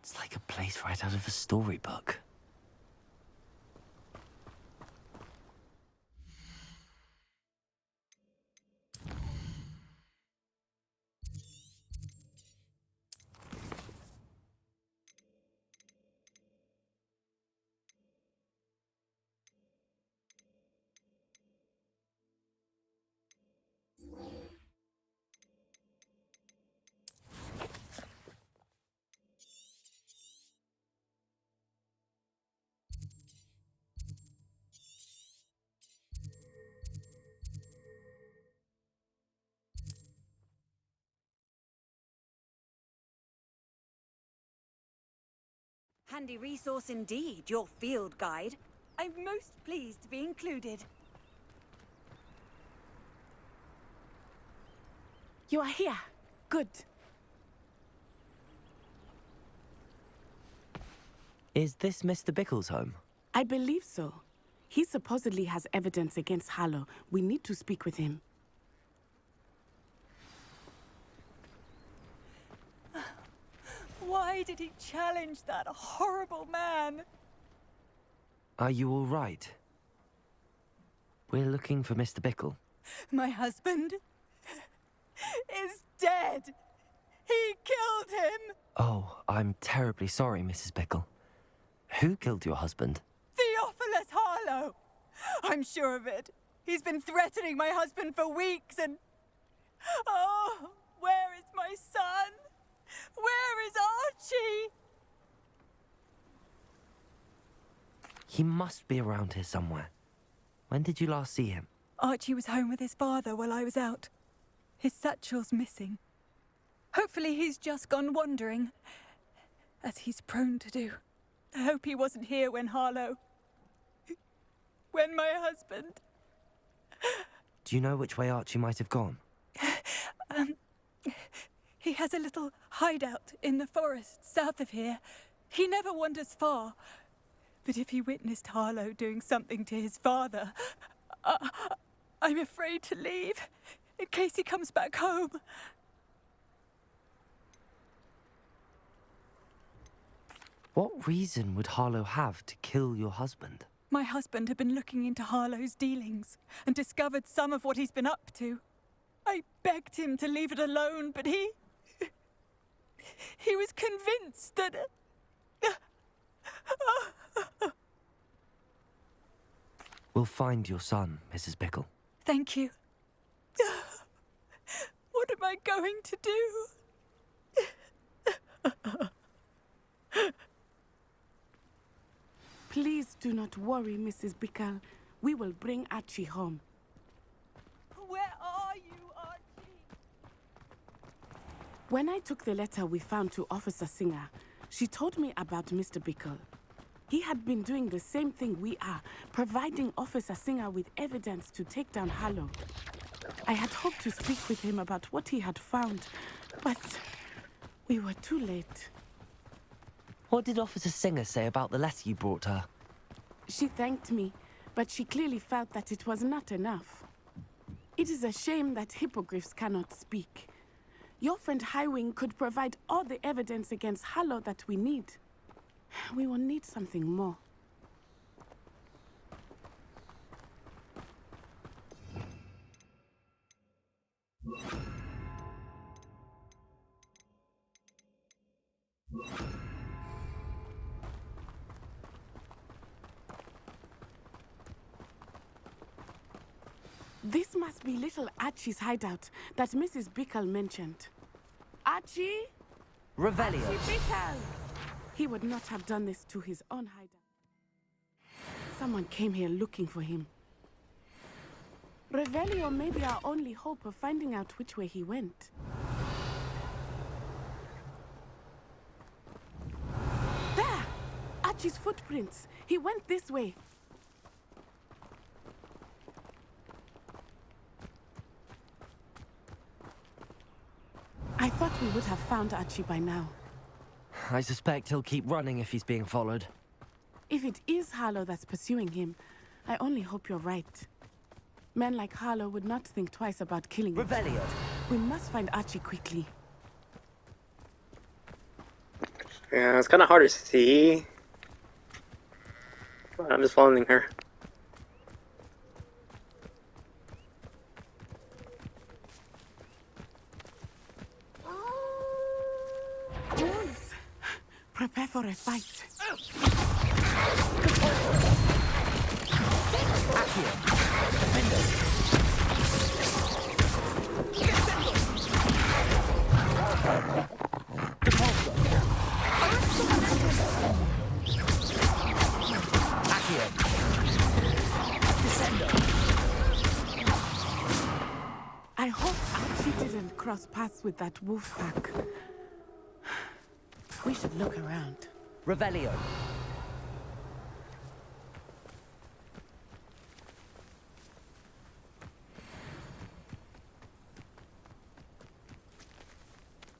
It's like a place right out of a storybook. Handy resource indeed, your field guide. I'm most pleased to be included. You are here. Good. Is this Mr. Bickle's home? I believe so. He supposedly has evidence against Harlow. We need to speak with him. Why did he challenge that horrible man? Are you all right? We're looking for Mr. Bickle. My husband is dead. He killed him. Oh, I'm terribly sorry, Mrs. Bickle. Who killed your husband? Theophilus Harlow. I'm sure of it. He's been threatening my husband for weeks and... Oh, where is my son? Where is Archie? He must be around here somewhere. When did you last see him? Archie was home with his father while I was out. His satchel's missing. Hopefully he's just gone wandering, as he's prone to do. I hope he wasn't here when Harlow... when my husband... Do you know which way Archie might have gone? He has a little hideout in the forest south of here. He never wanders far. But if he witnessed Harlow doing something to his father, I'm afraid to leave, in case he comes back home. What reason would Harlow have to kill your husband? My husband had been looking into Harlow's dealings and discovered some of what he's been up to. I begged him to leave it alone, but he was convinced that... We'll find your son, Mrs. Bickle. Thank you. What am I going to do? Please do not worry, Mrs. Bickle. We will bring Archie home. Where are you, Archie? When I took the letter we found to Officer Singer, she told me about Mr. Bickle. He had been doing the same thing we are, providing Officer Singer with evidence to take down Harlow. I had hoped to speak with him about what he had found, but we were too late. What did Officer Singer say about the letter you brought her? She thanked me, but she clearly felt that it was not enough. It is a shame that hippogriffs cannot speak. Your friend Highwing could provide all the evidence against Harlow that we need. We will need something more. This must be little Archie's hideout that Mrs. Bickle mentioned. Archie? Revelio. Archie Bickle! He would not have done this to his own hideout. Someone came here looking for him. Revelio may be our only hope of finding out which way he went. There! Archie's footprints. He went this way. I thought we would have found Archie by now. I suspect he'll keep running if he's being followed. If it is Harlow that's pursuing him, I only hope you're right. Men like Harlow would not think twice about killing him. Revelio. We must find Archie quickly. Yeah, it's kind of hard to see. But I'm just following her. Wolves! Prepare for a fight. I hope Archie didn't cross paths with that wolf pack. We should look around. Revelio.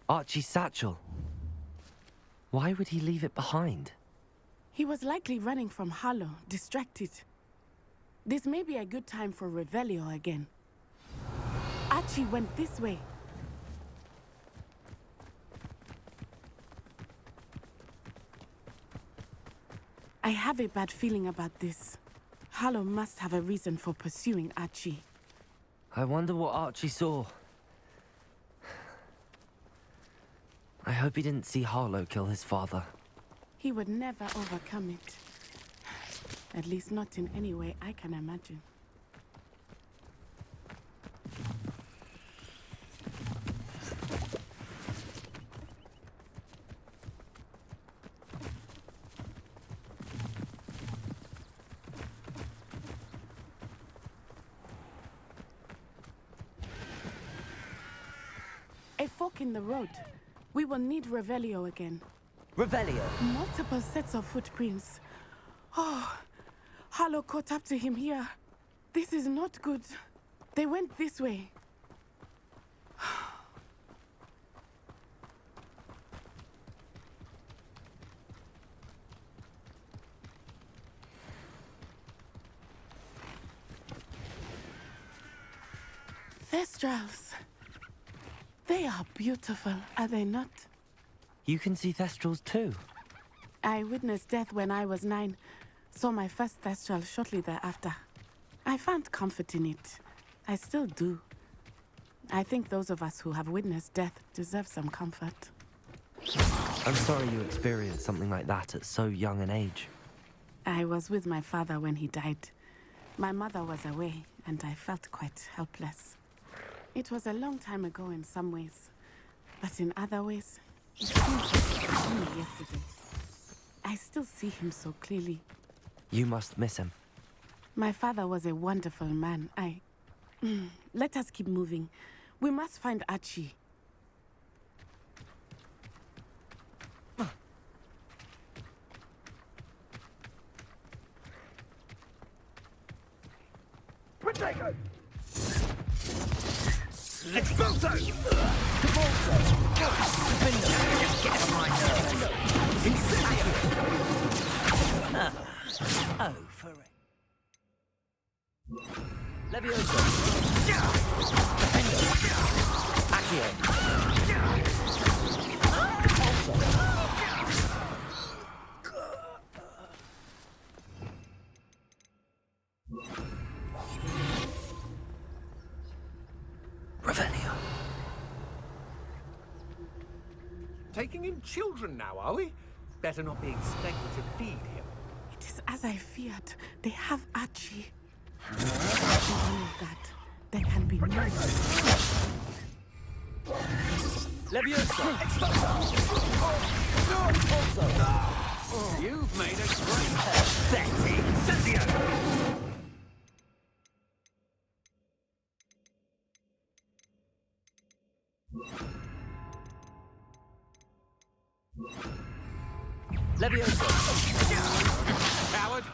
Archie's satchel. Why would he leave it behind? He was likely running from Harlow, distracted. This may be a good time for Revelio again. Archie went this way. I have a bad feeling about this. Harlow must have a reason for pursuing Archie. I wonder what Archie saw. I hope he didn't see Harlow kill his father. He would never overcome it. At least not in any way I can imagine. A fork in the road. We will need Revelio again. Revelio. Multiple sets of footprints. Oh, Harlow caught up to him here. This is not good. They went this way. Thestrals. They are beautiful, are they not? You can see Thestrals too. I witnessed death when I was 9. Saw my first Thestral shortly thereafter. I found comfort in it. I still do. I think those of us who have witnessed death deserve some comfort. I'm sorry you experienced something like that at so young an age. I was with my father when he died. My mother was away, and I felt quite helpless. It was a long time ago in some ways, but in other ways, it seems like only yesterday. I still see him so clearly. You must miss him. My father was a wonderful man. Let us keep moving. We must find Archie. Potato! Expulso! Cavalso! Defender! Get on my nerves! Incendio! Oh, for it. Levioso. Defender. Accio. Also. Revelio. Taking in children now, are we? Better not be expected to feed him. It is as I feared. They have Archie. After all of that, there can be no... Levioso. You've made a great pathetic Incendio! Levioso. Coward!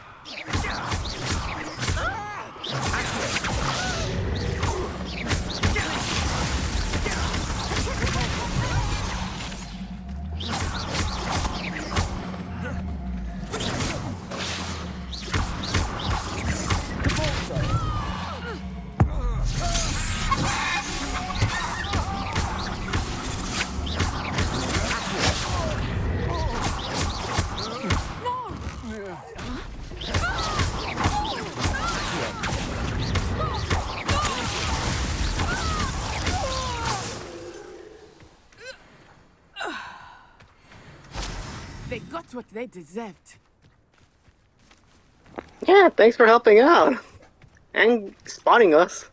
They got what they deserved. Yeah, thanks for helping out. And spotting us.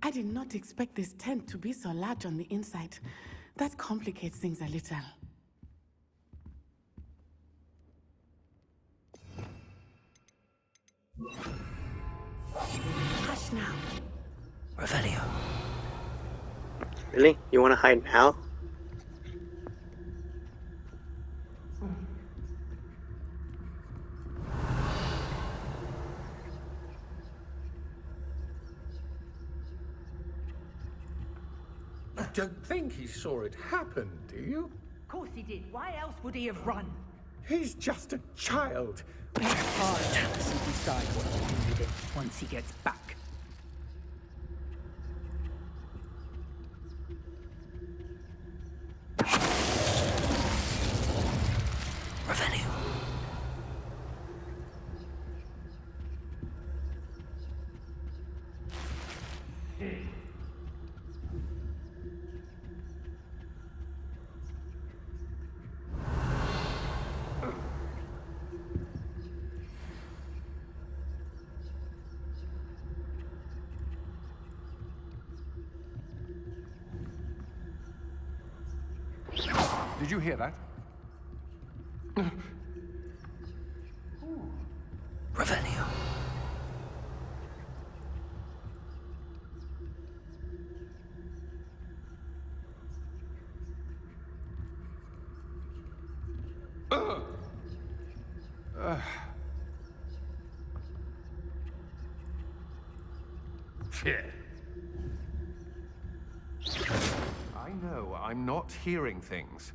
I did not expect this tent to be so large on the inside. That complicates things a little. Hush now. Revelio. Really? You want to hide now? You don't think he saw it happen, do you? Of course he did. Why else would he have run? He's just a child. I'll decide what to do with him once he gets back. Revelio. Did you hear that? Revelio. I know, I'm not hearing things.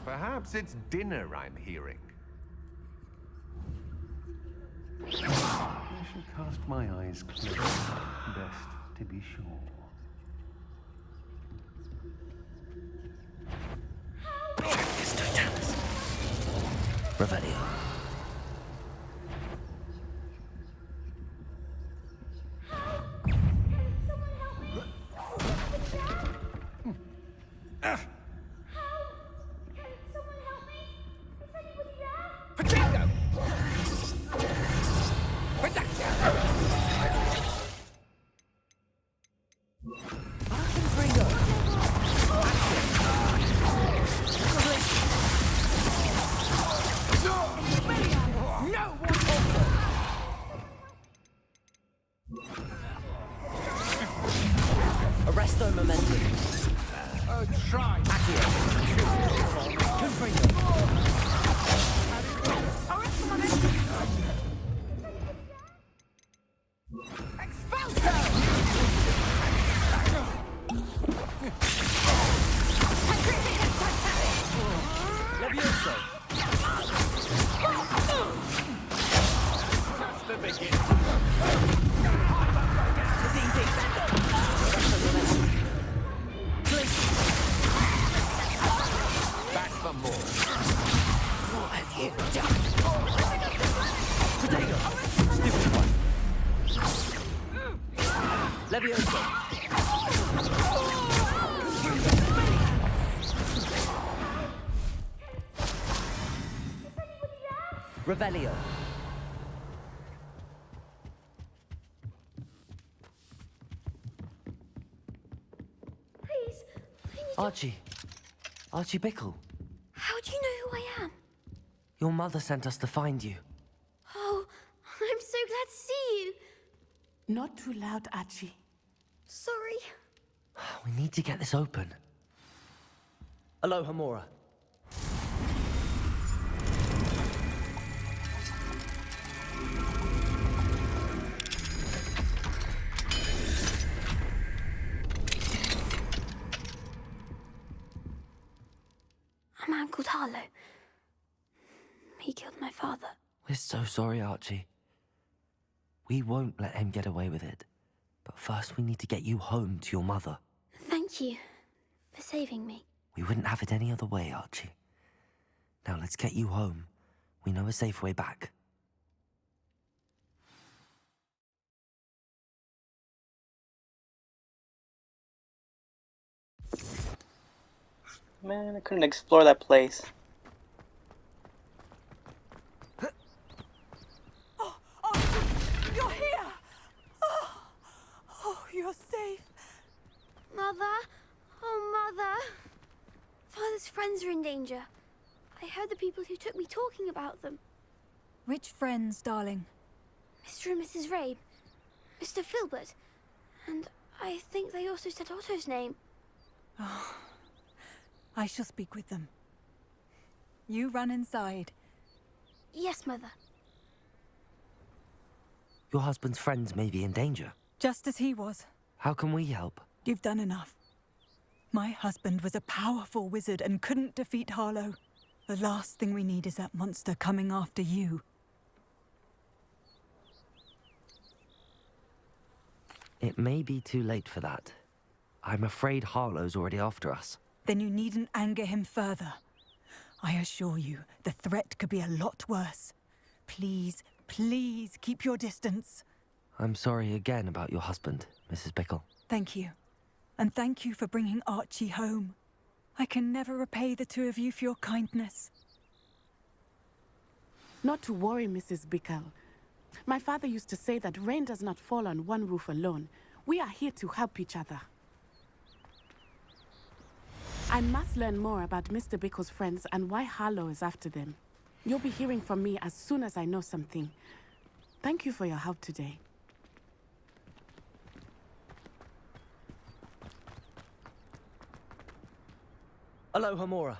Perhaps it's dinner I'm hearing. I shall cast my eyes close, best to be sure. Revelio. Arresto momentum. Try. Levioso. That's the beginning. Back some more. What have you done? Potato. Stupid one. Levioso. Revelio. Please, I need Archie. Archie Bickle. How do you know who I am? Your mother sent us to find you. Oh, I'm so glad to see you. Not too loud, Archie. Sorry. We need to get this open. Aloha, Mora. Harlow. He killed my father. We're so sorry, Archie. We won't let him get away with it. But first we need to get you home to your mother. Thank you for saving me. We wouldn't have it any other way, Archie. Now let's get you home. We know a safe way back. Man, I couldn't explore that place. Oh, Archie, you're here! Oh, you're safe. Mother? Oh, Mother. Father's friends are in danger. I heard the people who took me talking about them. Which friends, darling? Mr. and Mrs. Rabe, Mr. Filbert, and I think they also said Otto's name. Oh, I shall speak with them. You run inside. Yes, Mother. Your husband's friends may be in danger. Just as he was. How can we help? You've done enough. My husband was a powerful wizard and couldn't defeat Harlow. The last thing we need is that monster coming after you. It may be too late for that. I'm afraid Harlow's already after us. Then you needn't anger him further. I assure you, the threat could be a lot worse. Please, please keep your distance. I'm sorry again about your husband, Mrs. Bickle. Thank you. And thank you for bringing Archie home. I can never repay the two of you for your kindness. Not to worry, Mrs. Bickle. My father used to say that rain does not fall on one roof alone. We are here to help each other. I must learn more about Mr. Bickle's friends and why Harlow is after them. You'll be hearing from me as soon as I know something. Thank you for your help today. Aloha, Mora.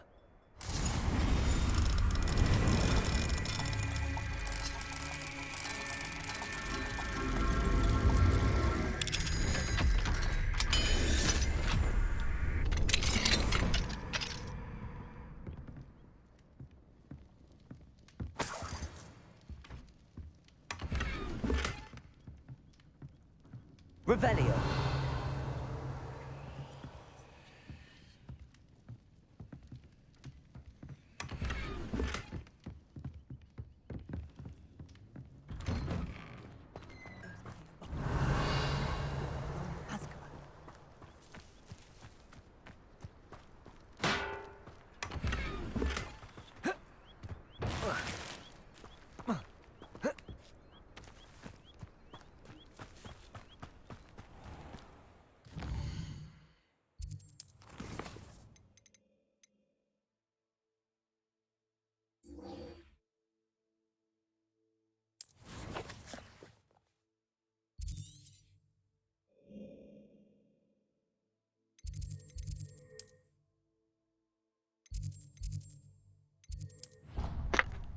Revelio.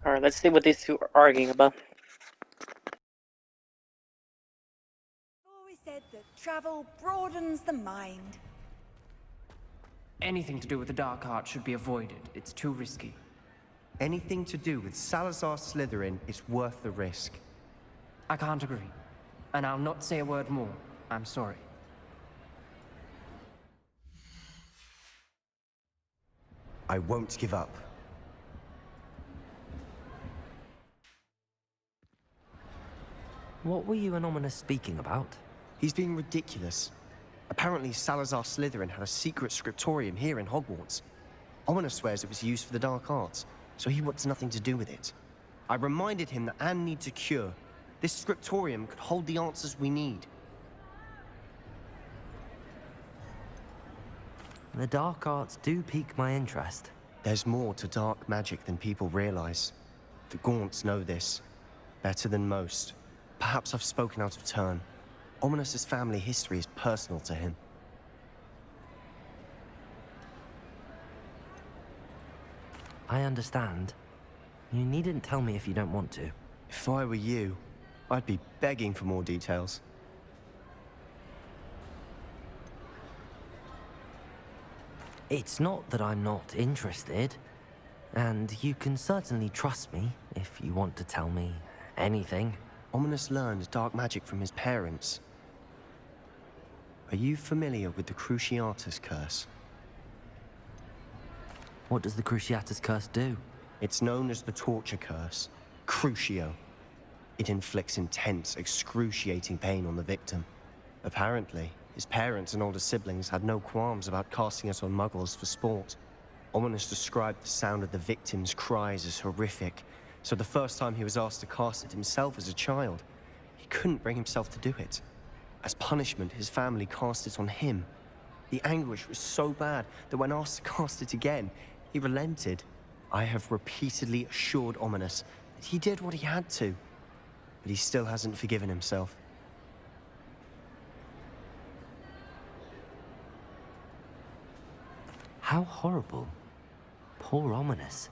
Alright, let's see what these two are arguing about. Always said that travel broadens the mind. Anything to do with the dark arts should be avoided. It's too risky. Anything to do with Salazar Slytherin is worth the risk. I can't agree. And I'll not say a word more. I'm sorry. I won't give up. What were you and Ominous speaking about? He's being ridiculous. Apparently Salazar Slytherin had a secret scriptorium here in Hogwarts. Ominous swears it was used for the dark arts, so he wants nothing to do with it. I reminded him that Anne needs a cure. This scriptorium could hold the answers we need. The dark arts do pique my interest. There's more to dark magic than people realize. The Gaunts know this better than most. Perhaps I've spoken out of turn. Ominous's family history is personal to him. I understand. You needn't tell me if you don't want to. If I were you, I'd be begging for more details. It's not that I'm not interested. And you can certainly trust me if you want to tell me anything. Ominous learned dark magic from his parents. Are you familiar with the Cruciatus Curse? What does the Cruciatus Curse do? It's known as the Torture Curse, Crucio. It inflicts intense, excruciating pain on the victim. Apparently, his parents and older siblings had no qualms about casting it on muggles for sport. Ominous described the sound of the victim's cries as horrific, so the first time he was asked to cast it himself as a child, he couldn't bring himself to do it. As punishment, his family cast it on him. The anguish was so bad that when asked to cast it again, he relented. I have repeatedly assured Ominous that he did what he had to, but he still hasn't forgiven himself. How horrible. Poor Ominous.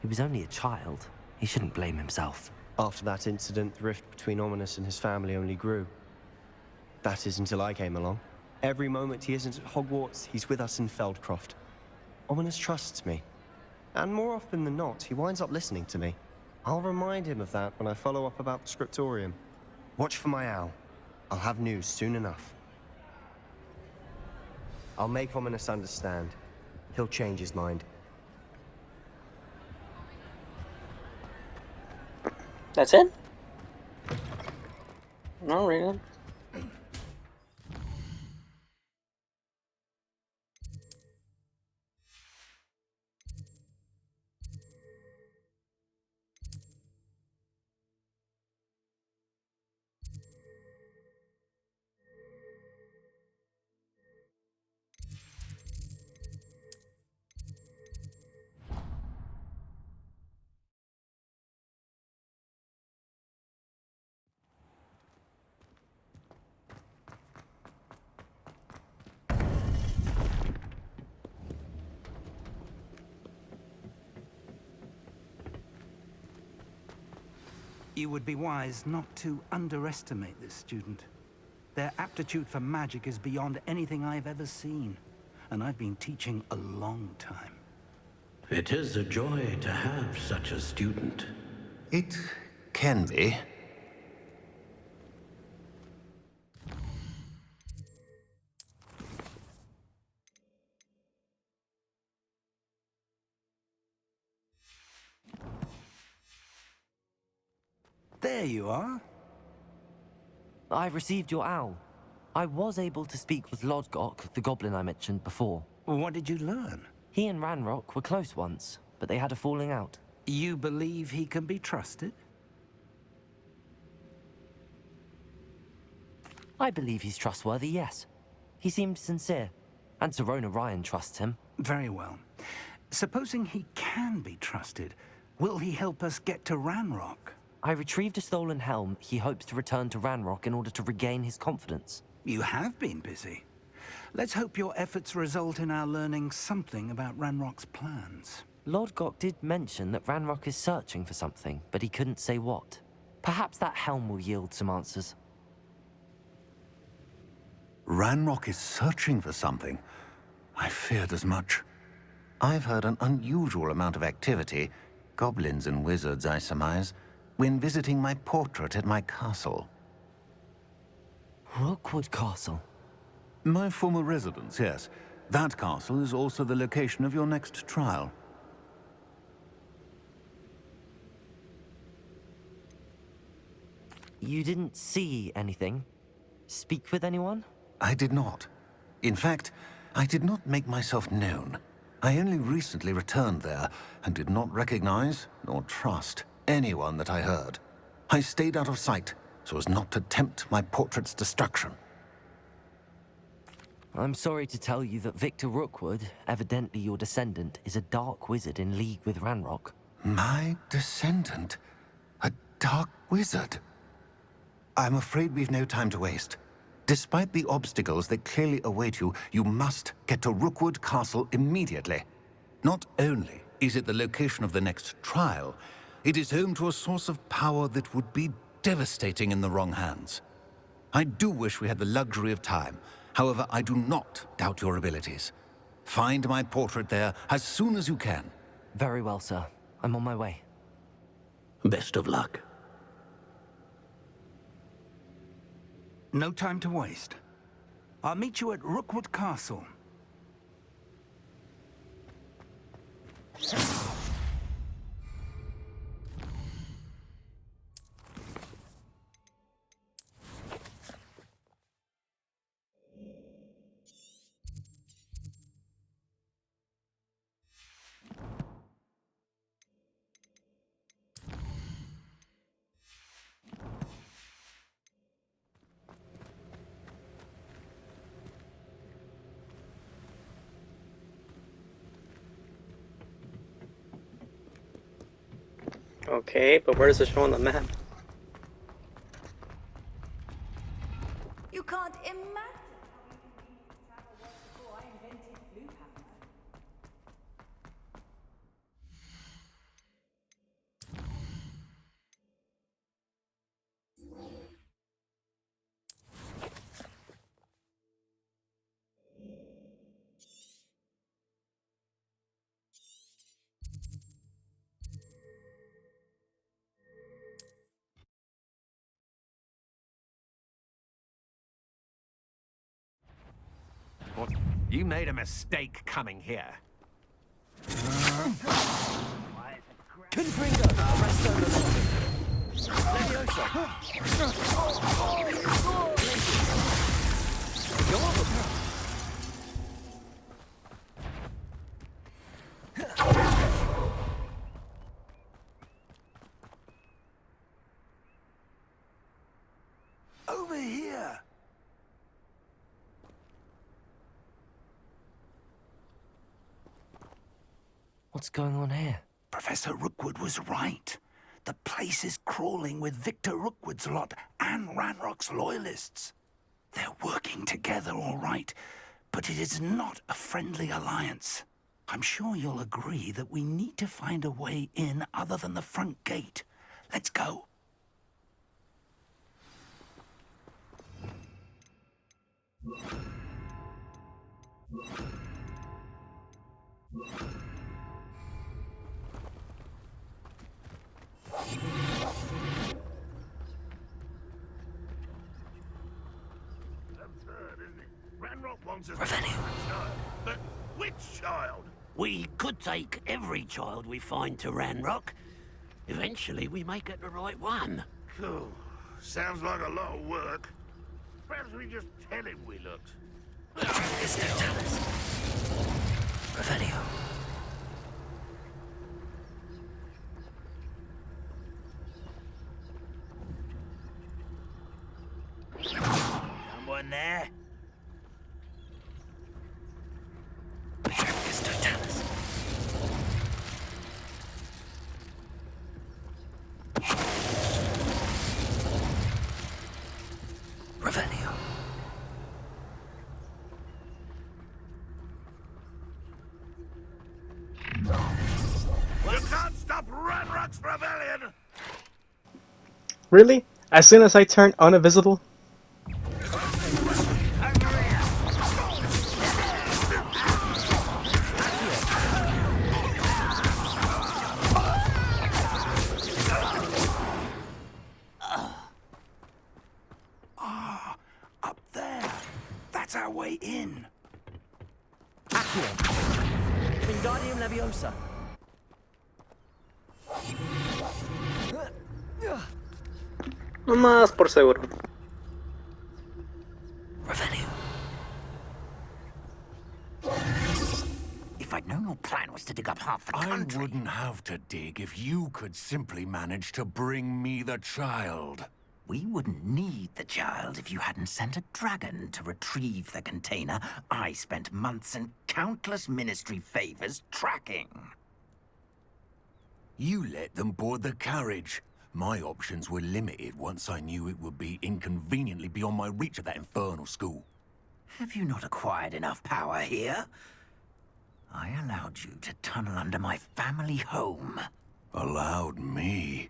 He was only a child. He shouldn't blame himself. After that incident, the rift between Ominous and his family only grew. That is until I came along. Every moment he isn't at Hogwarts, he's with us in Feldcroft. Ominous trusts me. And more often than not, he winds up listening to me. I'll remind him of that when I follow up about the scriptorium. Watch for my owl. I'll have news soon enough. I'll make Ominous understand. He'll change his mind. That's it? No, read it. You would be wise not to underestimate this student. Their aptitude for magic is beyond anything I've ever seen, and I've been teaching a long time. It is a joy to have such a student. It can be. There you are. I received your owl. I was able to speak with Lodgok, the goblin I mentioned before. What did you learn? He and Ranrock were close once, but they had a falling out. You believe he can be trusted? I believe he's trustworthy, yes. He seemed sincere, and Serona Ryan trusts him. Very well. Supposing he can be trusted, will he help us get to Ranrock? I retrieved a stolen helm he hopes to return to Ranrock in order to regain his confidence. You have been busy. Let's hope your efforts result in our learning something about Ranrock's plans. Lodgok did mention that Ranrock is searching for something, but he couldn't say what. Perhaps that helm will yield some answers. Ranrock is searching for something. I feared as much. I've heard an unusual amount of activity, goblins and wizards, I surmise, when visiting my portrait at my castle. Rookwood Castle? My former residence, yes. That castle is also the location of your next trial. You didn't see anything? Speak with anyone? I did not. In fact, I did not make myself known. I only recently returned there and did not recognize nor trust anyone that I heard. I stayed out of sight so as not to tempt my portrait's destruction. I'm sorry to tell you that Victor Rookwood, evidently your descendant, is a dark wizard in league with Ranrock. My descendant? A dark wizard? I'm afraid we've no time to waste. Despite the obstacles that clearly await you, you must get to Rookwood Castle immediately. Not only is it the location of the next trial, it is home to a source of power that would be devastating in the wrong hands. I do wish we had the luxury of time. However, I do not doubt your abilities. Find my portrait there as soon as you can. Very well, sir. I'm on my way. Best of luck. No time to waste. I'll meet you at Rookwood Castle. Okay, but where does it show on the map? You can't imagine how inconvenient travel was before I invented blue hammer. What? You made a mistake coming here. Confringo! Resto Leviosa! Go on! Over here! What's going on here? Professor Rookwood was right. The place is crawling with Victor Rookwood's lot and Ranrock's loyalists. They're working together, all right, but it is not a friendly alliance. I'm sure you'll agree that we need to find a way in other than the front gate. Let's go. Ranrock wants us to find a child. But which child? We could take every child we find to Ranrock. Eventually, we may get the right one. Cool. Sounds like a lot of work. Perhaps we just tell him we looked. Revelio. Someone there? Revelio. You can't stop Ranrock's rebellion! Really? As soon as I turn uninvisible? Up there. That's our way in. Accio. Wingardium Leviosa. No más por seguro. Revelio. If I'd known your plan was to dig up half the country... I wouldn't have to dig if you could simply manage to bring me the child. We wouldn't need the child if you hadn't sent a dragon to retrieve the container I spent months and countless ministry favors tracking. You let them board the carriage. My options were limited once I knew it would be inconveniently beyond my reach at that infernal school. Have you not acquired enough power here? I allowed you to tunnel under my family home. Allowed me?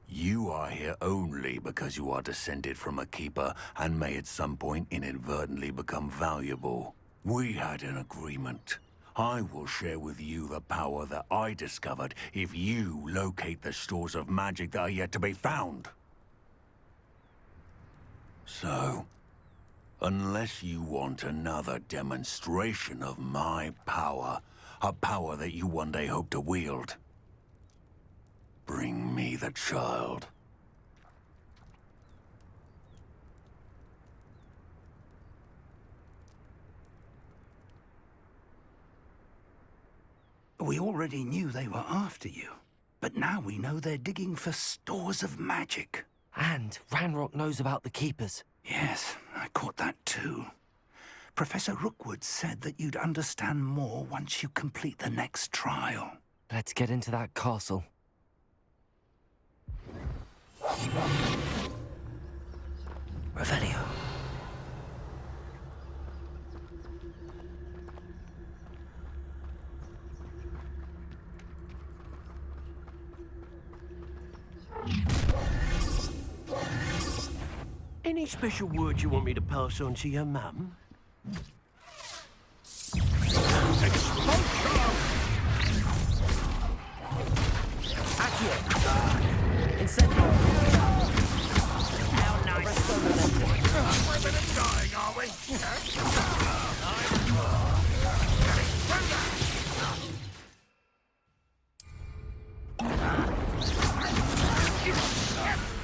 You are here only because you are descended from a keeper and may at some point inadvertently become valuable. We had an agreement. I will share with you the power that I discovered if you locate the stores of magic that are yet to be found. So, unless you want another demonstration of my power, a power that you one day hope to wield, bring me the child. We already knew they were after you, but now we know they're digging for stores of magic. And Ranrock knows about the Keepers. Yes, I caught that too. Professor Rookwood said that you'd understand more once you complete the next trial. Let's get into that castle. Revelio. Any special word you want me to pass on to your mum? Accio! Incendio! How nice. We're a bit dying, are we?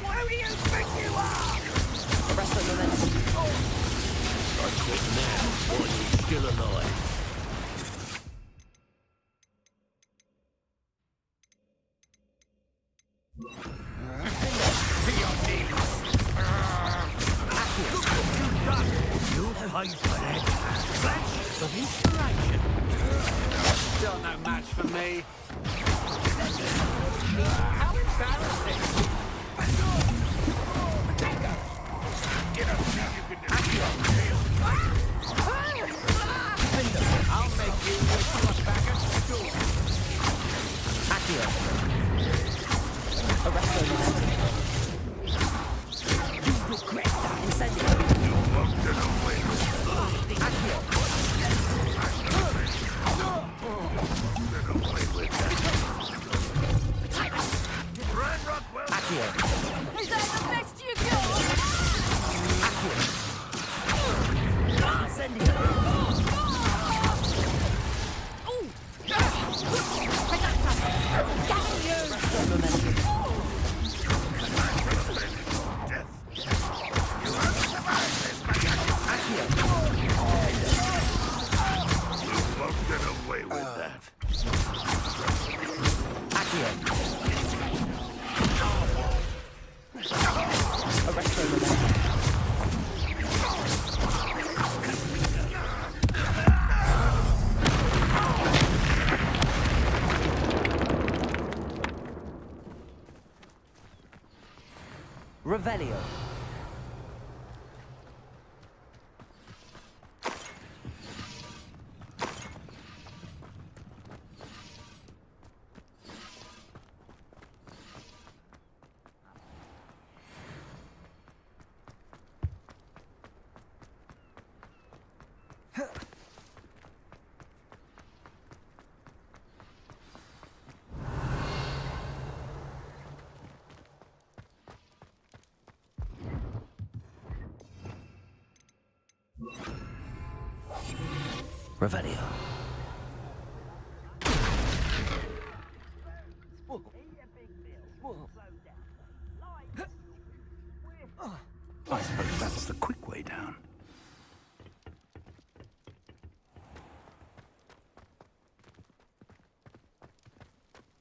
Who do you think you are? Arrest the momentum. I quit now while you're still alive. You'll pay for that. Flash of inspiration. Still no match for me. How embarrassing! I'll make you wish you were back at school. Accio! Arrest the momentum. You regret that, Incendio! Accio! Is that the best you've got? Revelio. Revelio. I suppose that's the quick way down.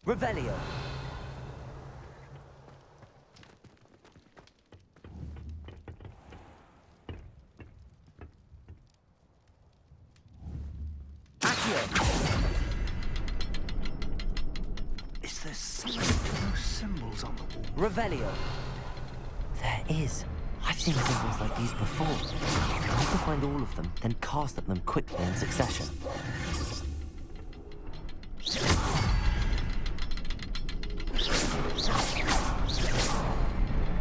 Revelio. Is there something to those symbols on the wall? Revelio. There is. I've seen symbols like these before. I need to find all of them, then cast at them quickly in succession.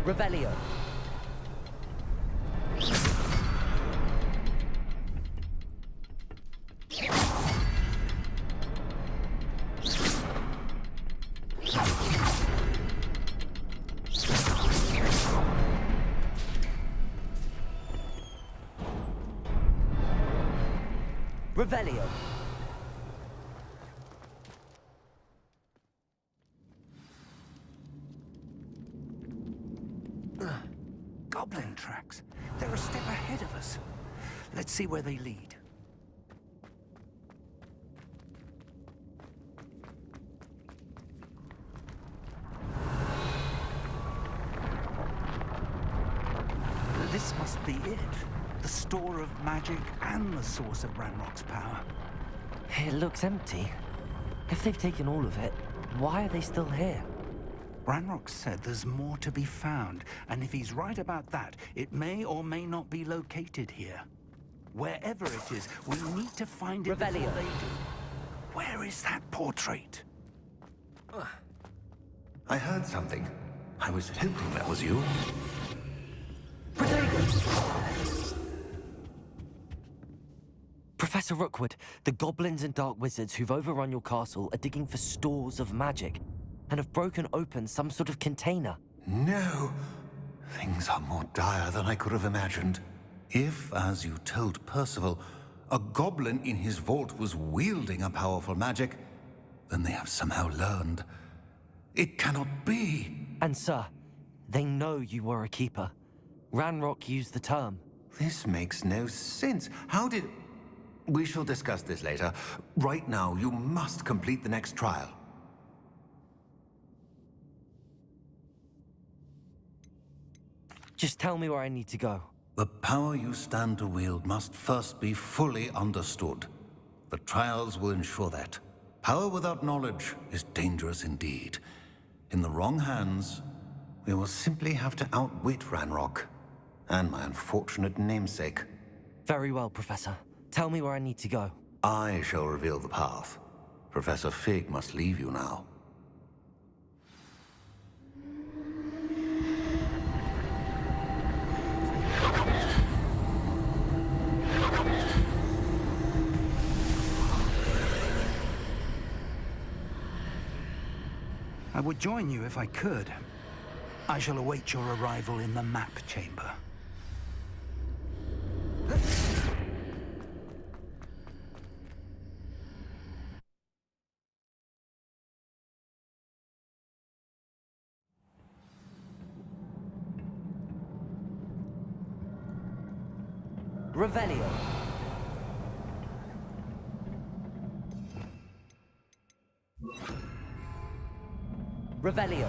Revelio. Revelio. Goblin tracks. They're a step ahead of us. Let's see where they lead. This must be it. The store of magic and the source of Ranrock's power. It looks empty. If they've taken all of it, why are they still here? Ranrock said there's more to be found, and if he's right about that, it may or may not be located here. Wherever it is, we need to find it before they do. Where is that portrait? I heard something. I was hoping that was you. Professor Rookwood, the goblins and dark wizards who've overrun your castle are digging for stores of magic and have broken open some sort of container. No. Things are more dire than I could have imagined. If, as you told Percival, a goblin in his vault was wielding a powerful magic, then they have somehow learned. It cannot be. And sir, they know you were a keeper. Ranrock used the term. This makes no sense. How did... We shall discuss this later. Right now, you must complete the next trial. Just tell me where I need to go. The power you stand to wield must first be fully understood. The trials will ensure that. Power without knowledge is dangerous indeed. In the wrong hands, we will simply have to outwit Ranrock and my unfortunate namesake. Very well, Professor. Tell me where I need to go. I shall reveal the path. Professor Fig must leave you now. I would join you if I could. I shall await your arrival in the map chamber. Revelio. Revelio.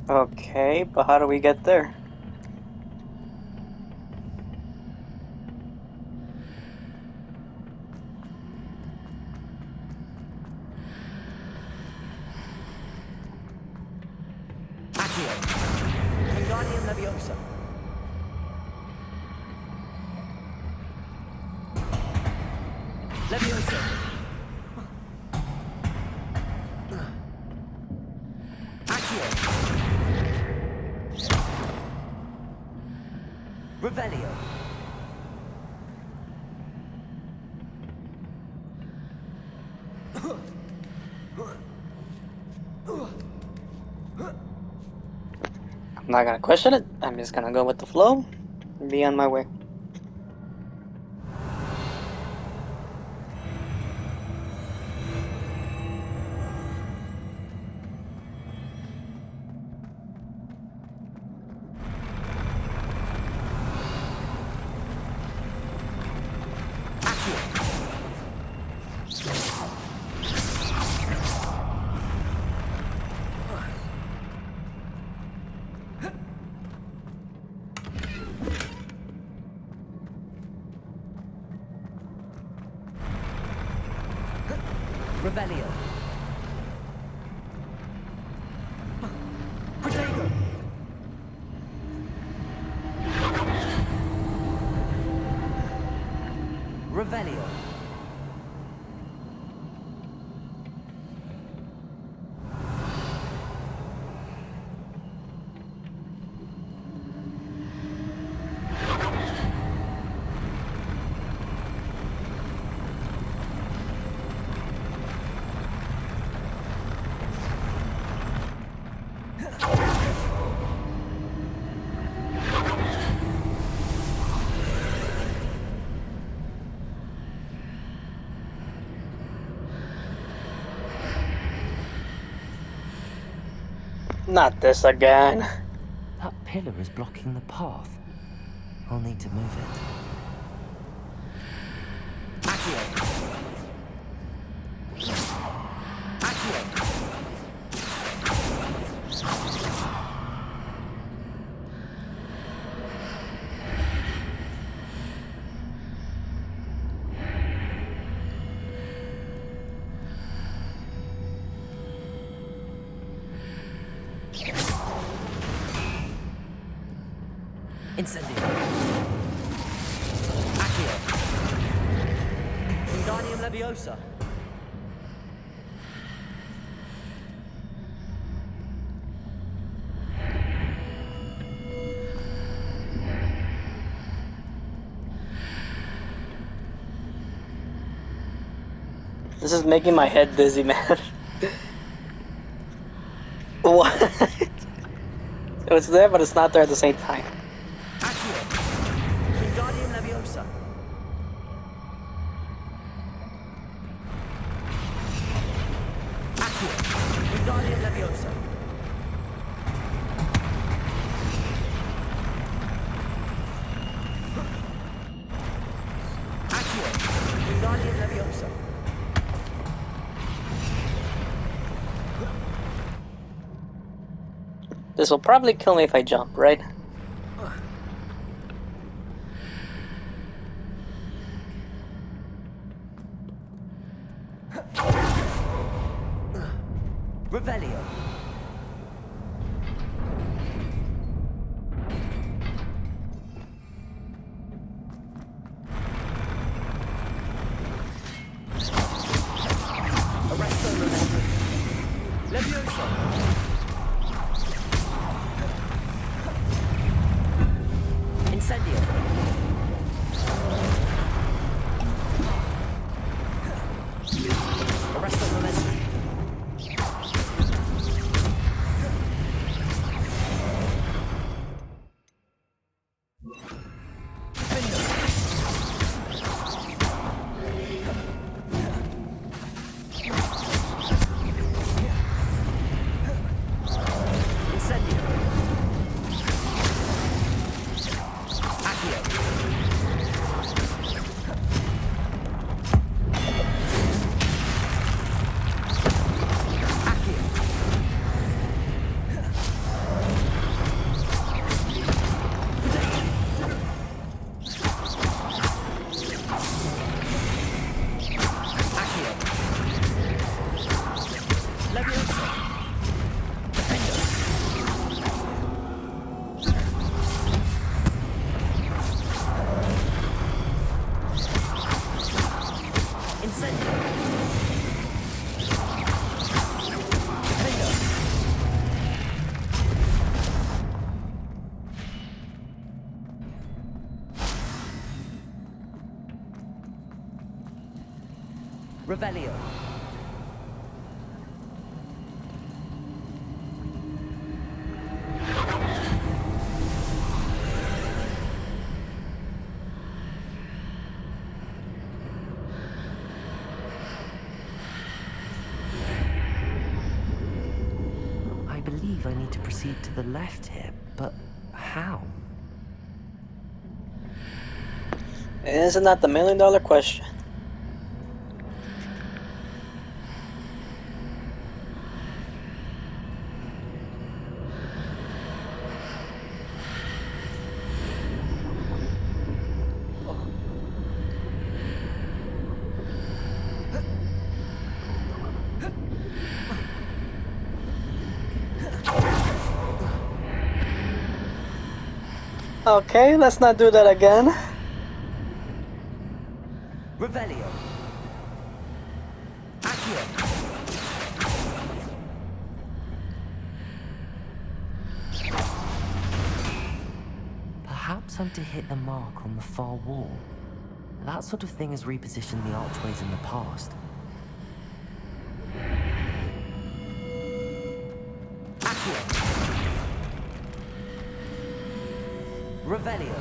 Okay, but how do we get there? Accio. Wingardium Leviosa. Leviosa. Accio. Revelio. I'm not gonna question it. I'm just gonna go with the flow and be on my way. Revelio. Protego. Revelio. Not this again. That pillar is blocking the path. I'll need to move it. Accio. Accio. Incendio. Accio. Wingardium Leviosa. This is making my head dizzy, man. What? So it's there, but it's not there at the same time. Accio. Wingardium Leviosa. Accio. Wingardium Leviosa. Accio. Wingardium Leviosa. This will probably kill me if I jump, right? Revelio. Arresto Momentum. Leviosa. Incendio. Arresto Momentum. Incendio. Accio. Accio. Accio. Leviosa. Defender. Incendio. Defender. Revelio. I believe I need to proceed to the left here, but how? Isn't that the $1,000,000 question? Okay, let's not do that again. Revelio. Accio. Perhaps I'm to hit the mark on the far wall. That sort of thing has repositioned the archways in the past. Accio. Revelio.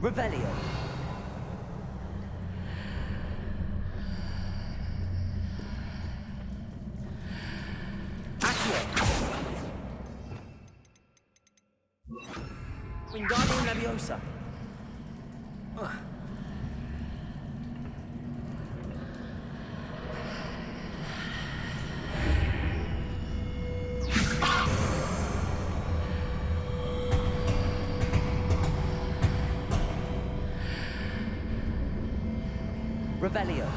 Revelio. Accio. Wingardium Leviosa. Revelio.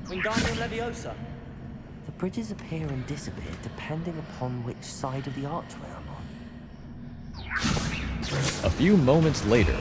Wingardium Leviosa. The bridges appear and disappear depending upon which side of the archway I'm on. A few moments later,